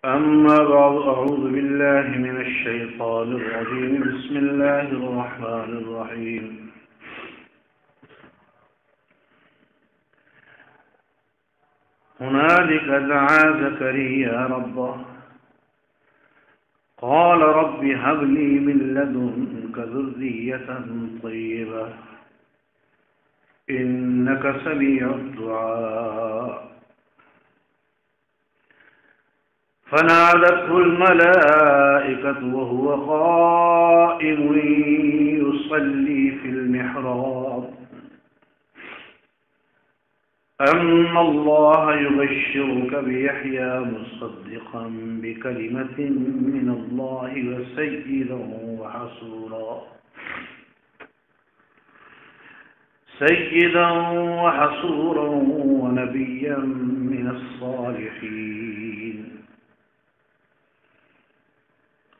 أما بعد أعوذ بالله من الشيطان الرجيم بسم الله الرحمن الرحيم هنالك دعا زكريا ربه قال رب هب لي من لدنك ذرية طيبة إنك سميع الدعاء فنادته الملائكة وهو قائم يصلي في المحراب أن الله يبشرك بيحيى مصدقا بكلمة من الله وسيدا وحصورا ونبيا من الصالحين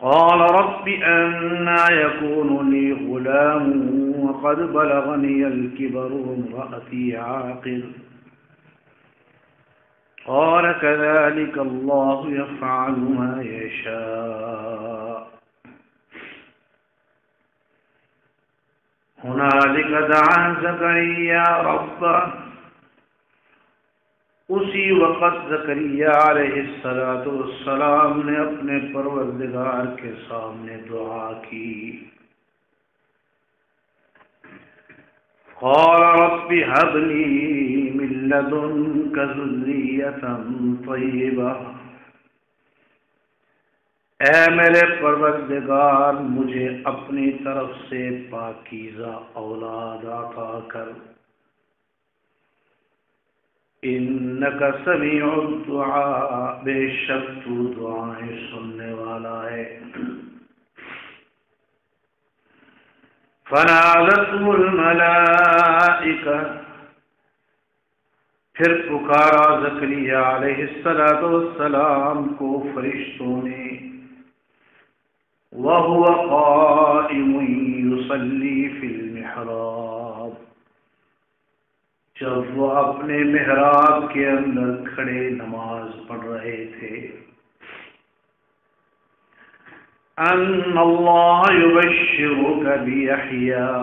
قال رب أنى يكون لي غلام وقد بلغني الكبر وامرأتي عاقر قال كذلك الله يفعل ما يشاء هنالك دعا زكريا ربه اسی وقت زکریا علیہ السلام نے اپنے پروردگار کے سامنے دعا کی. قال رب هب لي من لدنك ذرية طيبة اے میرے پروردگار مجھے اپنی طرف سے پاکیزہ اولاد عطا کر. انک سمیع الدعاء بے شک تو دعائیں سننے والا ہے. فنادته الملائکہ پھر پکارا زکریا علیہ السلام کو فرشتوں نے. وهو قائم يصلي في المحراب جب وہ اپنے محراب کے اندر کھڑے نماز پڑھ رہے تھے. ان اللہ یبشرک بیحییٰ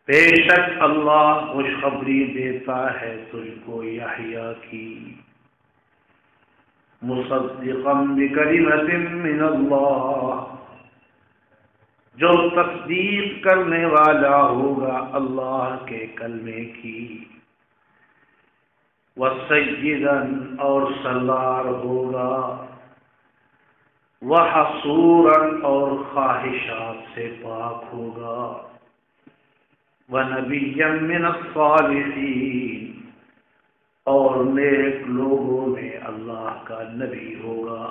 بے شک اللہ خوشخبری دیتا ہے تجھ کو یحییٰ کی. مصدقا بکلمۃ من اللہ جو تصدیق کرنے والا ہوگا اللہ کے کلمے کی. وسیدا اور سردار ہوگا. وحصورا اور خواہشات سے پاک ہوگا. ونبیا من الصالحین اور نیک لوگوں میں اللہ کا نبی ہوگا.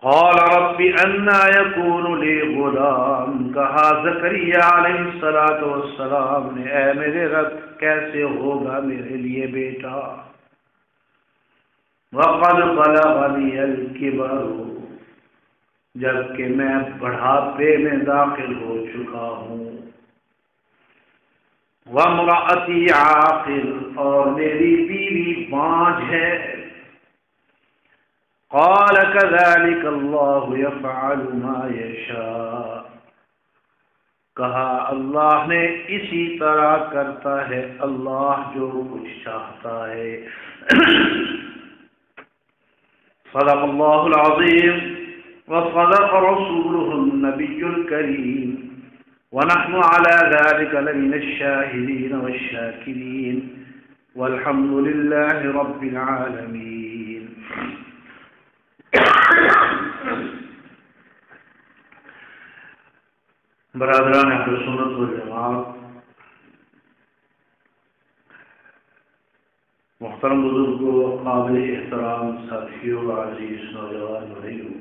قال رب أنى يكون لي غلام کہا زکریا علیہ السلام نے اے میرے رب کیسے ہوگا میرے لیے بیٹا. وقد بلغني الكبر جبکہ میں بڑھاپے میں داخل ہو چکا ہوں. وامرأتي عاقر اور میری بیوی بانجھ ہے. قال كذلك الله يفعل ما يشاء کہا اللہ نے اسی طرح کرتا ہے اللہ جو کچھ چاہتا ہے. صدق اللہ العظیم وصدق رسوله النبي الكريم ونحن على ذلك لمن الشاهدين والشاكرين والحمد لله رب العالمين. برادران اہل سنت والجماعت، محترم بزرگوں، قابل احترام ساتھیوں، عزیز نوجوان بھائیوں،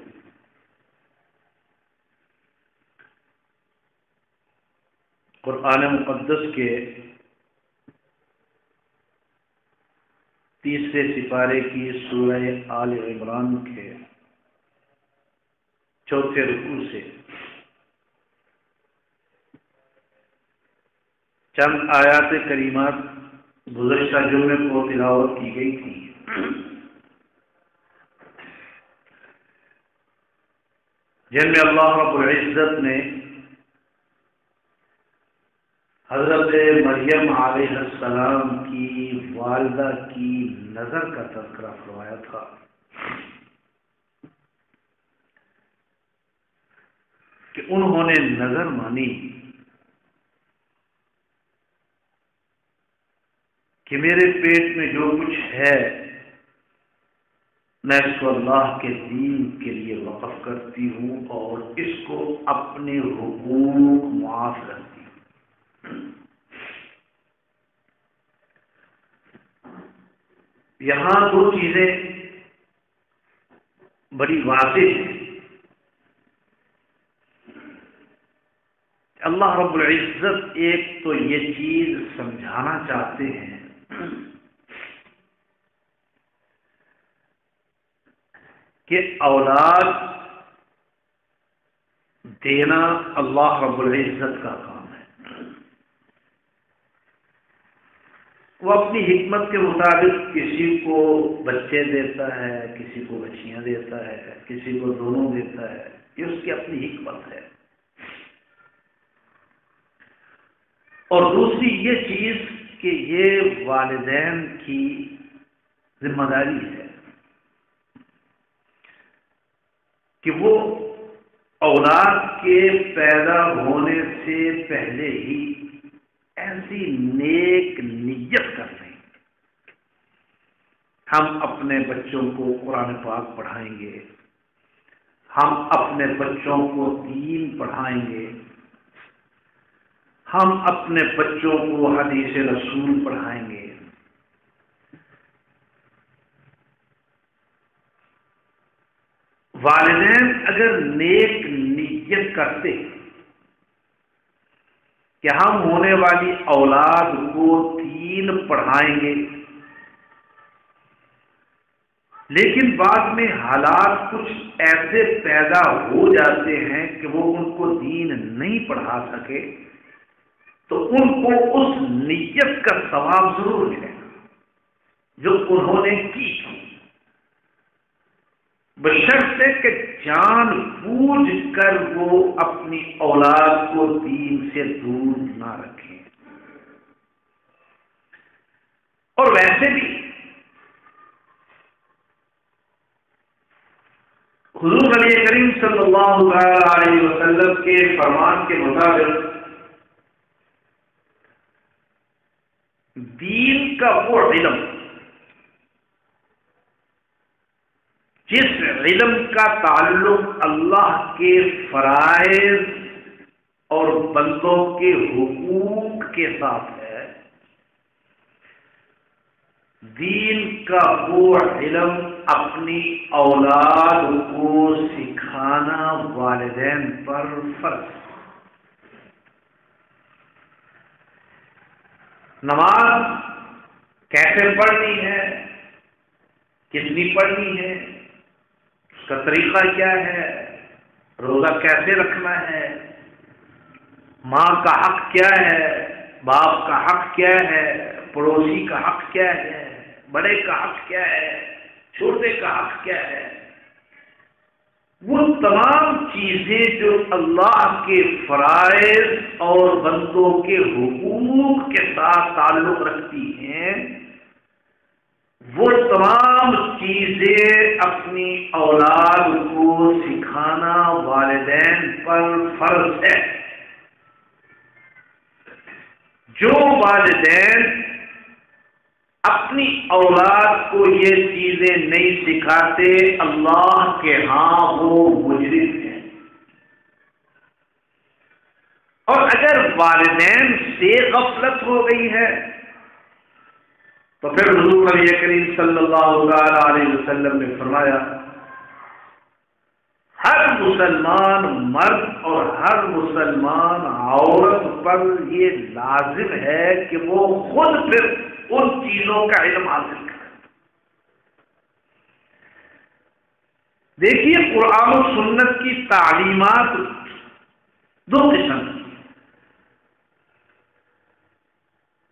قرآن مقدس کے تیسرے سپارے کی سورہ آل عمران کے چوتھے رکوع سے چند آیات کریمات گزشتہ جمعے کو تلاوت کی گئی تھی، جن میں اللہ رب العزت نے حضرت مریم علیہ السلام کی والدہ کی نظر کا تذکرہ فرمایا تھا۔ کہ انہوں نے نظر مانی کہ میرے پیٹ میں جو کچھ ہے میں اس کو اللہ کے دین کے لیے وقف کرتی ہوں اور اس کو اپنے حقوق معاف رکھتی ہوں۔ یہاں دو چیزیں بڑی واضح ہیں۔ اللہ رب العزت ایک تو یہ چیز سمجھانا چاہتے ہیں کہ اولاد دینا اللہ رب العزت کا کام ہے۔ وہ اپنی حکمت کے مطابق کسی کو بچے دیتا ہے، کسی کو بچیاں دیتا ہے، کسی کو دونوں دیتا ہے، یہ اس کی اپنی حکمت ہے۔ اور دوسری یہ چیز کہ یہ والدین کی ذمہ داری ہے کہ وہ اولاد کے پیدا ہونے سے پہلے ہی ایسی نیک نیت کر لیں۔ ہم اپنے بچوں کو قرآن پاک پڑھائیں گے، ہم اپنے بچوں کو دین پڑھائیں گے، ہم اپنے بچوں کو حدیث رسول پڑھائیں گے۔ والدین اگر نیک نیت کرتے کہ ہم ہونے والی اولاد کو دین پڑھائیں گے، لیکن بعد میں حالات کچھ ایسے پیدا ہو جاتے ہیں کہ وہ ان کو دین نہیں پڑھا سکے، تو ان کو اس نیت کا ثواب ضرور ملے گا جو انہوں نے کی تھی، بشرطے کہ جان بوجھ کر وہ اپنی اولاد کو دین سے دور نہ رکھیں۔ اور ویسے بھی حضور نبی کریم صلی اللہ علیہ وسلم کے فرمان کے مطابق دین کا وہ علم جس علم کا تعلق اللہ کے فرائض اور بندوں کے حقوق کے ساتھ ہے، دین کا وہ علم اپنی اولاد کو سکھانا والدین پر فرض ہے۔ نماز کیسے پڑھنی ہے، کتنی پڑھنی ہے، اس کا طریقہ کیا ہے، روزہ کیسے رکھنا ہے، ماں کا حق کیا ہے، باپ کا حق کیا ہے، پڑوسی کا حق کیا ہے، بڑے کا حق کیا ہے، چھوٹے کا حق کیا ہے، وہ تمام چیزیں جو اللہ کے فرائض اور بندوں کے حقوق کے ساتھ تعلق رکھتی ہیں، وہ تمام چیزیں اپنی اولاد کو سکھانا والدین پر فرض ہے۔ جو والدین اپنی اولاد کو یہ چیزیں نہیں سکھاتے، اللہ کے ہاں وہ مجرم ہیں۔ اور اگر والدین سے غفلت ہو گئی ہے تو پھر حضور نبی کریم صلی اللہ علیہ وسلم نے فرمایا، ہر مسلمان مرد اور ہر مسلمان عورت پر یہ لازم ہے کہ وہ خود پھر ان چیزوں کا علم حاصل کرے۔ دیکھیے، قرآن و سنت کی تعلیمات دو قسم کی،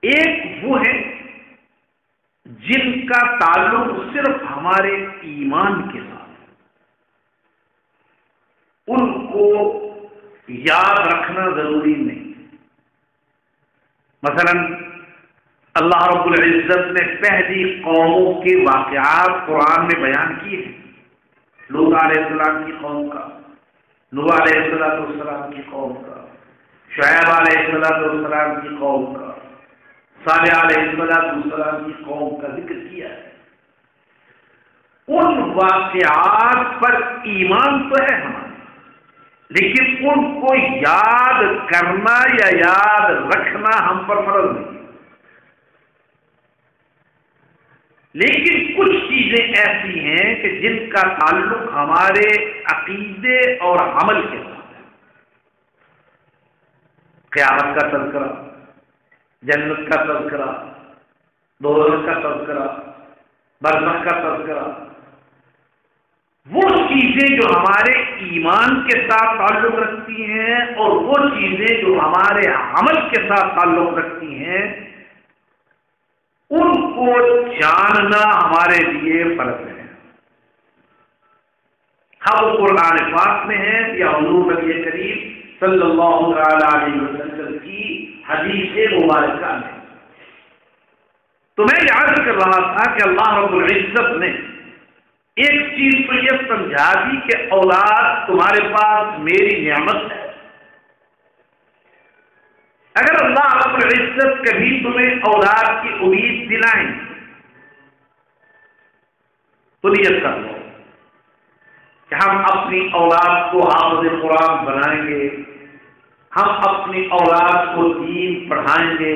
ایک وہ ہے جن کا تعلق صرف ہمارے ایمان کے ساتھ، ان کو یاد رکھنا ضروری نہیں۔ مثلا اللہ رب العزت نے پہلی قوموں کے واقعات قرآن میں بیان کیے ہیں، لوط علیہ السلام کی قوم کا، نوح علیہ السلام کی قوم کا، شعیب علیہ السلام کی قوم کا، صالح علیہ السلام کی قوم کا ذکر کیا ہے۔ ان واقعات پر ایمان تو ہے ہمارا، لیکن ان کو یاد کرنا یا یاد رکھنا ہم پر فرض نہیں۔ لیکن کچھ چیزیں ایسی ہیں کہ جن کا تعلق ہمارے عقیدے اور عمل کے ساتھ ہے۔ قیامت کا تذکرہ، جنت کا تذکرہ، دوزخ کا تذکرہ، برزخ کا تذکرہ، وہ چیزیں جو ہمارے ایمان کے ساتھ تعلق رکھتی ہیں اور وہ چیزیں جو ہمارے عمل کے ساتھ تعلق رکھتی ہیں، ان کو جاننا ہمارے لیے فرض ہے۔ ہم قرآن پاک میں ہیں یا حضور نبی کریم صلی اللہ علیہ وسلم کی حدیث مبارکہ میں۔ تو میں یاد کر رہا تھا کہ اللہ رب العزت نے ایک چیز تو یہ سمجھا دی کہ اولاد تمہارے پاس میری نعمت ہے۔ اگر اللہ رب العزت کبھی تمہیں اولاد کی امید دلائیں تو نیت کر لو کہ ہم اپنی اولاد کو حافظ قرآن بنائیں گے، ہم اپنی اولاد کو دین پڑھائیں گے،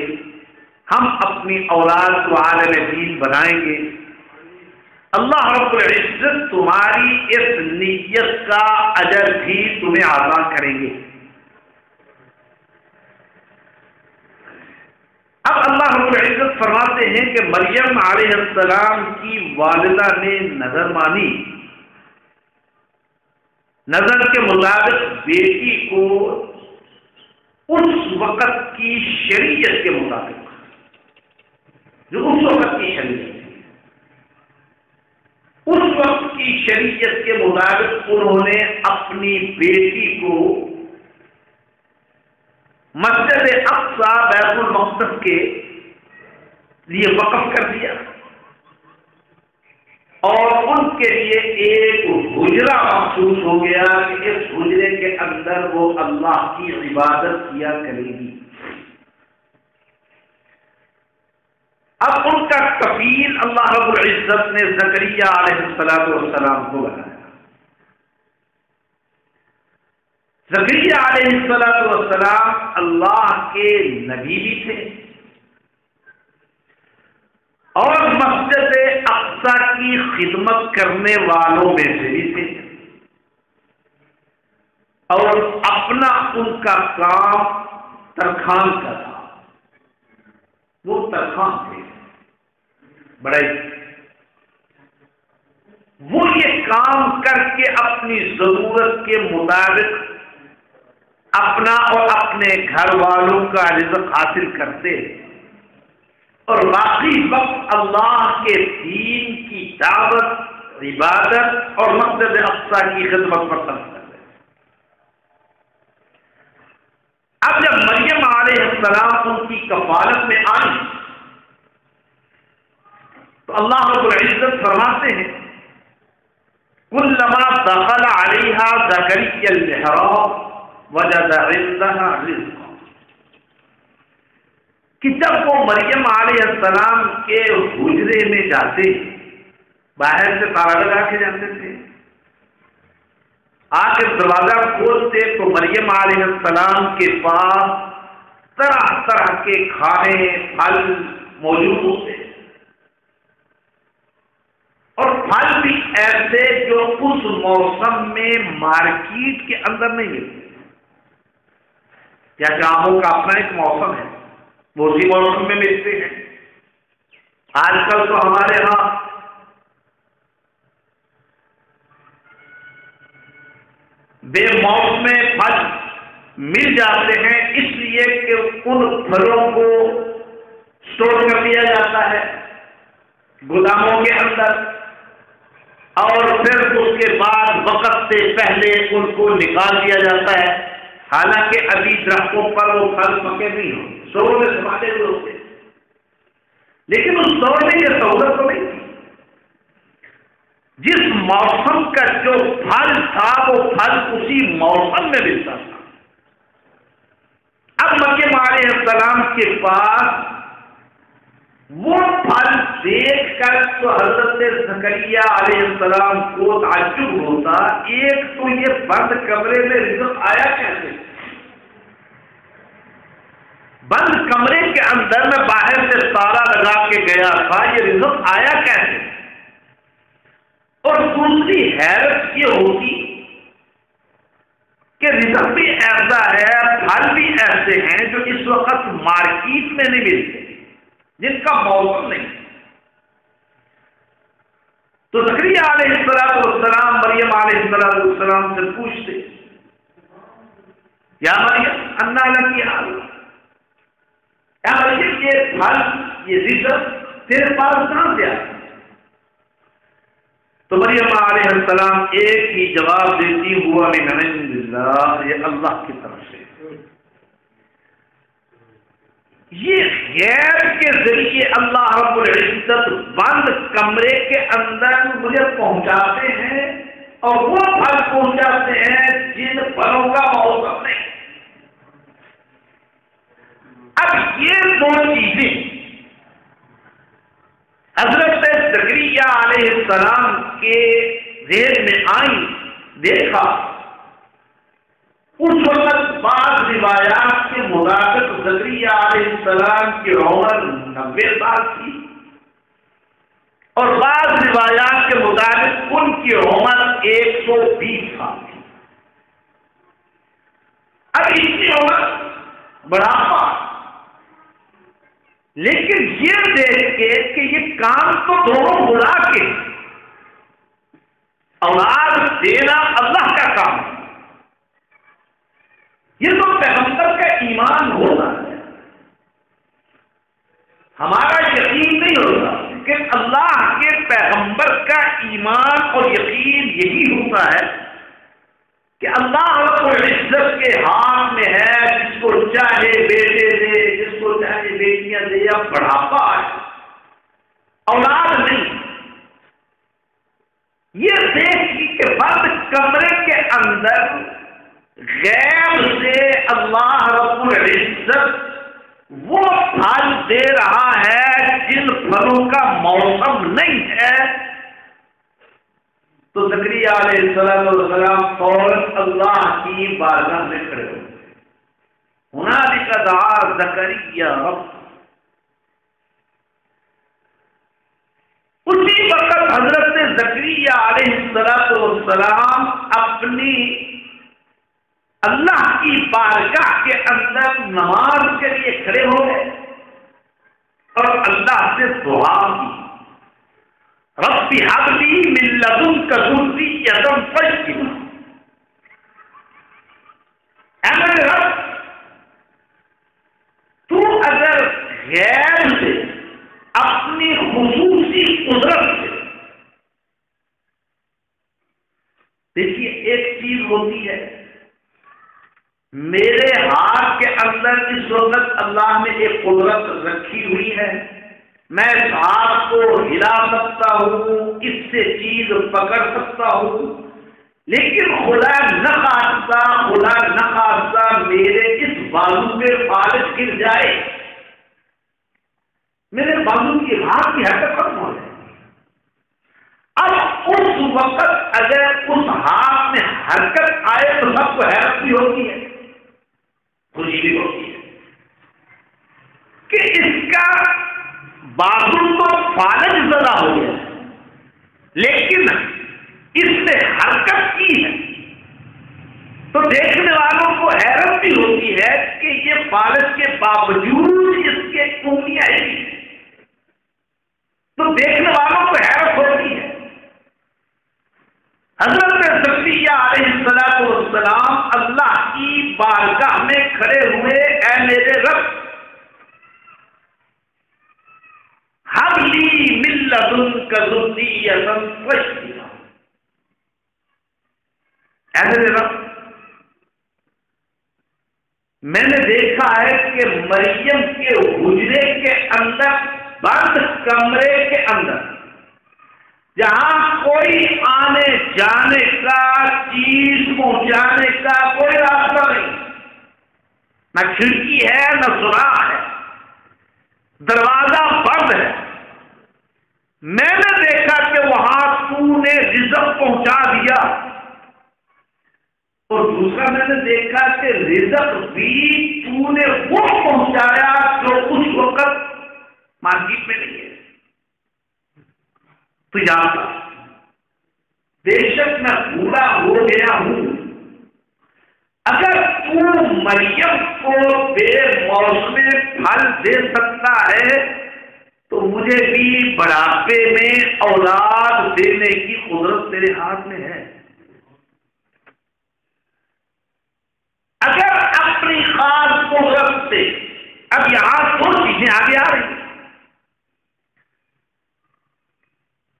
ہم اپنی اولاد کو عالم دین بنائیں گے۔ اللہ رب العزت تمہاری اس نیت کا اجر بھی تمہیں عطا کریں گے۔ اب اللہ رب العزت فرماتے ہیں کہ مریم علیہ السلام کی والدہ نے نظر مانی، نظر کے مطابق بیٹی کو اس وقت کی شریعت کے مطابق، جو اس وقت کی شریعت ہے، اس وقت کی شریعت کے مطابق انہوں نے اپنی بیٹی کو مسجد اقصی بیت المقدس کے لیے وقف کر دیا اور ان کے لیے ایک حجرہ مخصوص ہو گیا کہ اس حجرے کے اندر وہ اللہ کی عبادت کیا کرے گی۔ اب ان کا کفیل اللہ رب العزت نے زکریا علیہ السلام کو بنایا۔ زکریا علیہ السلام اللہ کے نبی بھی تھے اور مسجد اقصی کی خدمت کرنے والوں میں سے بھی تھے، اور اپنا ان کا کام ترخان کا تھا۔ وہ ترخان تھے بڑے، وہ یہ کام کر کے اپنی ضرورت کے مطابق اپنا اور اپنے گھر والوں کا رزق حاصل کرتے اور باقی وقت اللہ کے دین کی دعوت، عبادت اور مسجد اقصی کی خدمت پر صرف کرتے۔ اب جب مریم علیہ السلام ان کی کفالت میں آئی تو اللہ رب العزت فرماتے ہیں کلما دخل علیہا زکریا المحراب وجد عندها رزقا، کہ جب وہ مریم علیہ السلام کے حجرے میں جاتے، باہر سے تالا لگا کے جاتے تھے، آ کے دروازہ کھولتے تو مریم علیہ السلام کے پاس طرح طرح کے کھانے پھل موجود ہوتے، اور پھل بھی ایسے جو اس موسم میں مارکیٹ کے اندر نہیں ملتے۔ یا جاموں کا اپنا ایک موسم ہے، وہ اسی موسم میں ملتے ہیں۔ آج کل تو ہمارے ہاں بے موسم پھل مل جاتے ہیں، اس لیے کہ ان پھلوں کو اسٹور کر دیا جاتا ہے، گوداموں کے اندر، اور پھر اس کے بعد وقت سے پہلے ان کو نکال دیا جاتا ہے، حالانکہ ابھی درختوں پر وہ پھل پکے نہیں ہوں، شور میں سماتے ہوئے ہوتے، لیکن اس دور میں یہ سہولت تو نہیں تھی۔ جس موسم کا جو پھل تھا وہ پھل اسی موسم میں ملتا تھا۔ اب مریم علیہ السلام کے پاس وہ پھل دیکھ کر تو حضرت زکریا علیہ السلام کو تعجب ہوتا، ایک تو یہ بند کمرے میں رزق آیا کیسے؟ بند کمرے کے اندر میں باہر سے تالا لگا کے گیا تھا، یہ رزق آیا کیسے؟ اور دوسری حیرت یہ ہوتی کہ رزق بھی ایسا ہے، پھل بھی ایسے ہیں جو اس وقت مارکیٹ میں نہیں ملتے، جن کا موسم نہیں۔ تو زکریا علیہ السلام مریم علیہ السلام سے پوچھتے، یا مریم انا لکی ھذا، یا مریم یہ پھل یہ رزق تیرے پاس کہاں سے آیا؟ تو مریم علیہ السلام ایک ہی جواب دیتی، ہوا من عند اللہ، یہ اللہ کی طرف سے۔ یہ غیب کے ذریعے اللہ رب العزت بند کمرے کے اندر مجھے پہنچاتے ہیں، اور وہ پھل پہنچاتے ہیں جن پھلوں کا موسم نہیں۔ اب یہ دو چیزیں حضرت زکریا علیہ السلام کے ذہن میں آئیں، دیکھا اس وقت بعض روایات کے مطابق زکریا علیہ السلام کی عمر 90 سال تھی، اور بعض روایات کے مطابق ان کی عمر 120 سال تھی۔ اب اتنی عمر بڑھاپا، لیکن یہ دیکھ کے کہ یہ کام تو دونوں بلا کے اولاد دینا اللہ کا کام ہے، یہ تو پیغمبر کا ایمان ہونا ہے، ہمارا یقین نہیں ہوتا کہ اللہ کے پیغمبر کا ایمان اور یقین یہی ہوتا ہے کہ اللہ رب العزت کے ہاتھ میں ہے، جس کو چاہے بیٹے دے، جس کو چاہے بیٹیاں دے، یا بڑھاپا ہے، اولاد نہیں۔ یہ دیکھ کہ بند کمرے کے اندر غیب سے اللہ رب العزت وہ پھل دے رہا ہے جن پھلوں کا موسم نہیں ہے، تو زکریا علیہ السلام فوراً اللہ کی بارگاہ میں کھڑے ہوئے۔ ہنالک دعا زکریا رب، اسی وقت حضرت زکریا علیہ السلام اپنی اللہ کی بارگاہ کے اندر نماز کے لیے کھڑے ہو گئے اور اللہ سے دعا کی، رب ہب لی من لدنک ذریۃ طیبہ، اے میرے رب تو اگر غیر سے اپنی خصوصی قدرت سے، دیکھیے ایک چیز ہوتی ہے، میرے ہاتھ کے اندر اس وقت اللہ نے ایک قدرت رکھی ہوئی ہے، میں اس ہاتھ کو ہلا سکتا ہوں، اس سے چیز پکڑ سکتا ہوں، لیکن خدا نہ خاصہ میرے اس بازو پہ فالج گر جائے، میرے بازو کی ہاتھ کی حرکت ختم ہو جائے۔ اب اس وقت اگر اس ہاتھ میں حرکت آئے تو سب کو حیرت بھی ہوتی ہے، خوشی بھی ہوتی ہے کہ اس کا بازو تو فالج زدہ ہو گیا، لیکن اس نے حرکت کی ہے، تو دیکھنے والوں کو حیرت بھی ہوتی ہے کہ یہ فالج کے باوجود اس کے انگلیاں ہیں، تو دیکھنے والوں کو حیرت ہوتی ہے۔ حضرت زکریا علیہ السلام اللہ کی بارگاہ میں کھڑے ہوئے، اے میرے رب ہب لی من لدنک ذریۃ طیبہ۔ اے میرے رب، میں نے دیکھا ہے کہ مریم کے حجرے کے اندر، بند کمرے کے اندر، جہاں کوئی آنے جانے کا، چیز پہنچانے کا کوئی راستہ نہیں، نہ کھڑکی ہے نہ سوراخ ہے، دروازہ بند ہے، میں نے دیکھا کہ وہاں تو نے رزق پہنچا دیا، اور دوسرا میں نے دیکھا کہ رزق بھی تو نے وہ پہنچایا جو اس وقت مارکیٹ میں نہیں ہے۔ تو جانتا بے شک میں پورا ہو گیا ہوں، اگر تو مریم کو بے موسم پھل دے سکتا ہے تو مجھے بھی بڑھاپے میں اولاد دینے کی قدرت تیرے ہاتھ میں ہے۔ اگر اپنی خاص قدرت سے، اب یہاں دو چیزیں آگے آ رہی ہیں۔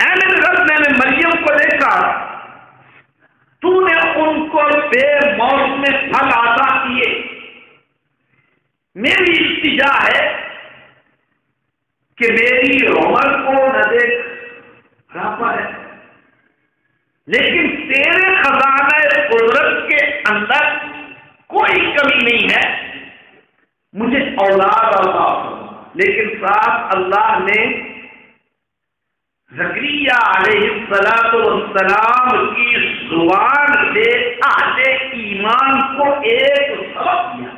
اے میرے رب، میں نے مریم کو دیکھا، تو نے ان کو بے موسم پھل عطا کیے، میری التجا ہے کہ میری عمر کو نہ دیکھ بڑھاپا ہے، لیکن تیرے خزانہ قدرت کے اندر کوئی کمی نہیں ہے، مجھے اولاد عطا۔ لیکن ساتھ اللہ نے زکریا علیہ السلام کی زبان سے اہل ایمان کو ایک سبق دیا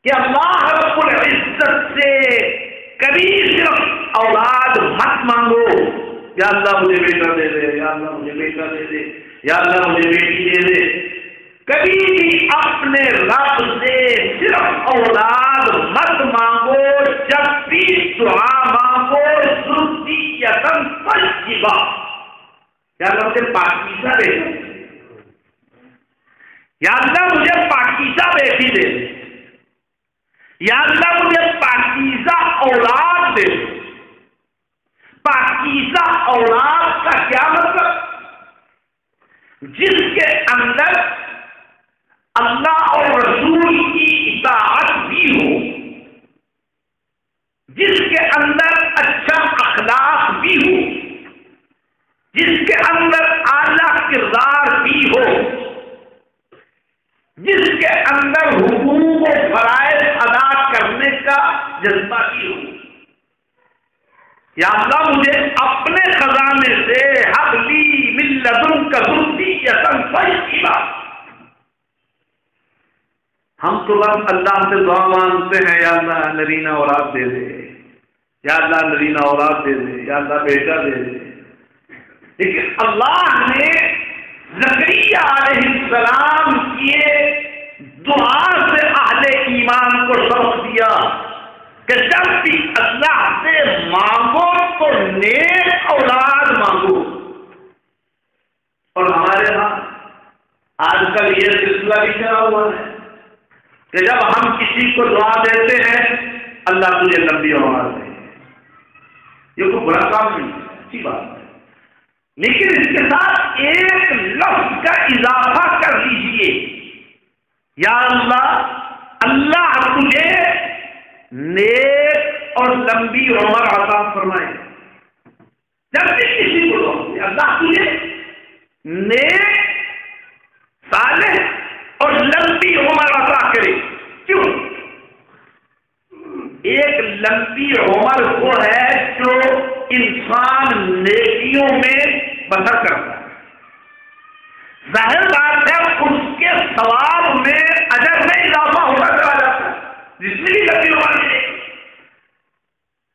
کہ اللہ رب العزت سے کبھی صرف اولاد مت مانگو، یا اللہ مجھے بیٹا دے دے، یا اللہ مجھے بیٹا دے دے، یا اللہ مجھے بیٹی دے دے، کبھی بھی اپنے رب سے صرف اولاد مت مانگو، جب بھی دعا مانگو ذریۃ طیبہ، یا اللہ مجھے پاکیزہ دے دے، یا اللہ مجھے پاکیزہ بیٹی دے دے، یا اللہ مجھے پاکیزہ اولاد دے دے۔ پاکیزہ اولاد کا کیا مطلب؟ جس کے اندر اللہ اور رسول کی اطاعت بھی ہو، جس کے اندر اچھا اخلاق بھی ہو، جس کے اندر اعلیٰ کردار بھی ہو، جس کے اندر حقوق و فرائض ادا کرنے کا جذبہ بھی ہو۔ یا اللہ مجھے اپنے خزانے سے حب لی من لدنک ذریۃ طیبہ۔ ہم تو بس اللہ سے دعا مانگتے ہیں، یا اللہ نرینہ اولاد دے دے، یا اللہ نرینہ اولاد دے دے، یا اللہ بیٹا دے دے، لیکن اللہ نے زکریا علیہ السلام کی دعا سے اہل ایمان کو سبق دیا کہ جب بھی اللہ سے مانگو تو نیک اولاد مانگو۔ اور ہمارے ہاں آج کل یہ سلسلہ بھی چلا ہوا ہے کہ جب ہم کسی کو دعا دیتے ہیں اللہ تجھے لمبی اولاد دے، یہ کوئی برا کام نہیں ہے، اچھی بات ہے، لیکن اس کے ساتھ ایک لفظ کا اضافہ کر لیجئے، یا اللہ اللہ تجھے نیک اور لمبی عمر عطا فرمائے۔ جب بھی کسی کو دعا دے اللہ تجھے نیک، صالح اور لمبی عمر عطا کرے۔ کیوں؟ ایک لمبی عمر وہ ہے جو انسان نیکیوں میں بسر کرتا ہے، ظاہر بات ہے اس کے ثواب میں اجر میں اضافہ ہوتا چلا جاتا ہے، جس میں بھی لمبی عمر ملے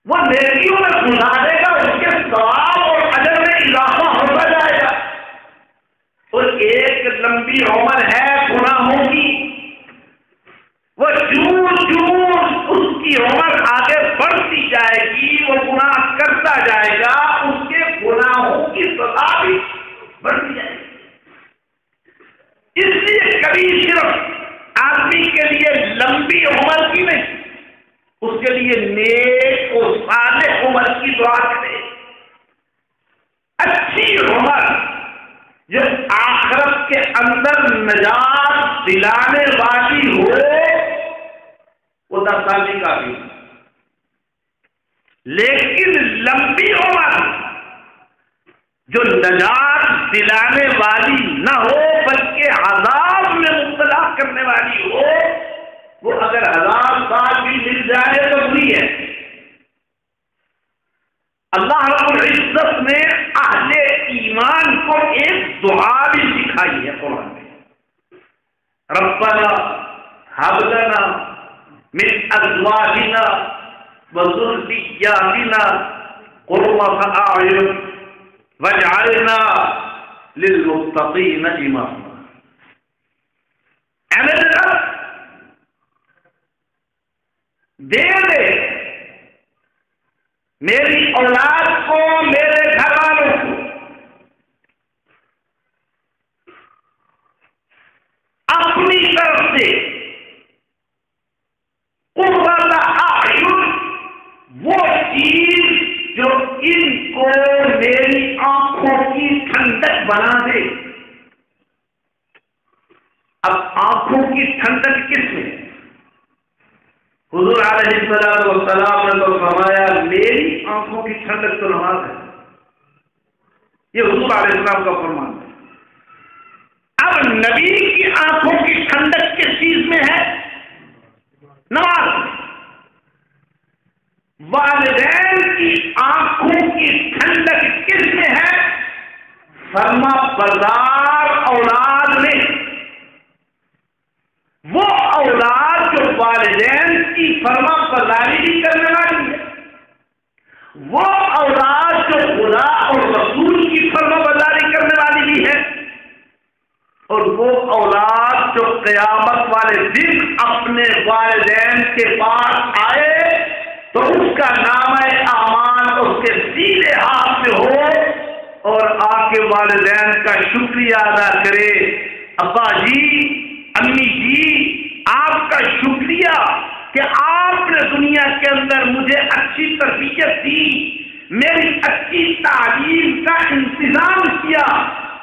وہ نیکیوں میں گزارے گا، اس کے ثواب اور اجر میں اضافہ ہوتا جائے گا۔ اور ایک لمبی عمر ہے گناہوں کی، وہ اس کی عمر آگے بڑھتی جائے گی، وہ گناہ کرتا جائے گا، اس کے گناہوں کی سزا بھی بڑھتی جائے گی۔ اس لیے کبھی صرف آدمی کے لیے لمبی عمر کی نہیں، اس کے لیے نیک و صالح و عمر کی دعا کرے، اچھی عمر جو آخرت کے اندر نجات دلانے والی ہو، وہ 10 سال کی کافی، لیکن لمبی عمر جو نجات دلانے والی نہ ہو بلکہ عذاب میں مبتلا کرنے والی ہو، وہ اگر 1000 سال بھی مل جائے تو بری ہے۔ اللہ رب العزت نے اہل ایمان کو ایک دعا بھی سکھائی ہے قرآن میں، ربنا هب لنا من ازواجنا وذرياتنا قرة اعين واجعلنا للمتقين اماما۔ اے میرے رب دے میری اولاد کو، میرے گھر والوں کو اپنی طرف سے قرۃ اعین، وہ چیز جو ان کو میری آنکھوں کی ٹھنڈک بنا دے۔ اب آنکھوں کی ٹھنڈک کس میں؟ حضور علیہ السلام نے تو فرمایا میری آنکھوں کی ٹھنڈک تو نماز ہے، یہ حضور علیہ السلام کا فرمان ہے۔ اب نبی کی آنکھوں کی ٹھنڈک کس چیز میں ہے؟ نماز میں۔ والدین کی آنکھوں کی ٹھنڈک کس میں ہے؟ فرما بردار اولاد میں۔ وہ اولاد جو والدین کی فرما برداری بھی کرنے والی ہے، وہ اولاد جو خدا اور رسول کی فرما برداری کرنے والی بھی ہے، اور وہ اولاد جو قیامت والے دن اپنے والدین کے پاس آئے تو اس کا نامہ اعمال اس کے سیدھے ہاتھ میں ہو اور آ کے والدین کا شکریہ ادا کرے، ابا جی، امی جی، آپ کا شکریہ کہ آپ نے دنیا کے اندر مجھے اچھی تربیت دی، میری اچھی تعلیم کا انتظام کیا،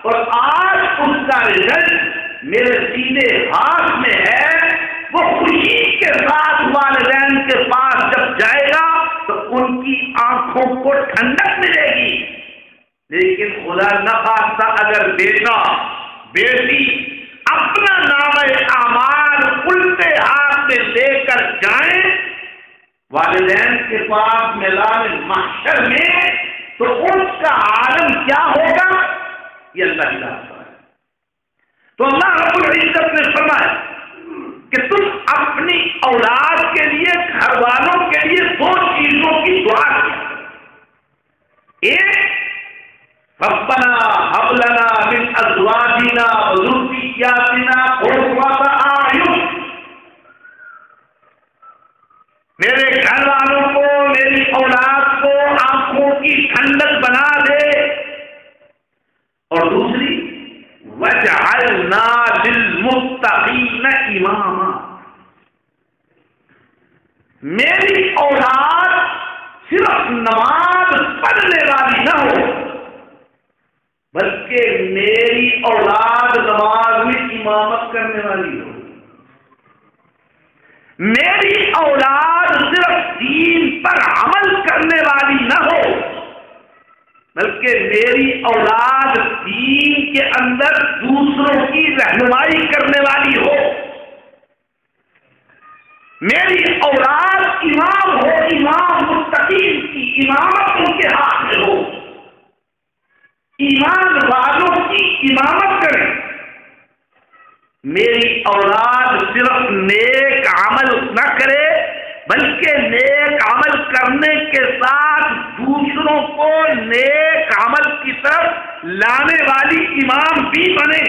اور آج اس کا رزلٹ میرے سیدھے ہاتھ میں ہے۔ وہ خوشی کے ساتھ والدین کے پاس جب جائے گا تو ان کی آنکھوں کو ٹھنڈک ملے گی۔ لیکن خدا نخواستہ اگر بیٹا بیٹی اپنا نامہ اعمال الٹے ہاتھ میں لے کر جائیں والدین کے پاس میدان محشر میں، تو ان کا عالم کیا ہوگا؟ یہ اللہ کی راستہ ہے۔ تو اللہ رب العزت نے فرمایا کہ تم اپنی اولاد کے لیے، گھر والوں کے لیے 2 چیزوں کی دعا کیا۔ ایک، ربنا هب لنا من ازواجنا وذرياتنا قرۃ اعین، میرے گھر والوں کو، میری اولاد کو آنکھوں کی ٹھنڈک بنا دے، اور دوسری وجعلنا للمتقین اماما، میری اولاد صرف نماز پڑھنے والی نہ ہو بلکہ میری اولاد نماز میں امامت کرنے والی ہو، میری اولاد صرف دین پر عمل کرنے والی نہ ہو بلکہ میری اولاد دین کے اندر دوسروں کی رہنمائی کرنے والی ہو، میری اولاد امام ہو، امام متقین کی امامت ان کے ہاتھ میں ہو، ایمان والوں کی امامت کرے، میری اولاد صرف نیک عمل نہ کرے بلکہ نیک عمل کرنے کے ساتھ دوسروں کو نیک عمل کی طرف لانے والی امام بھی بنے۔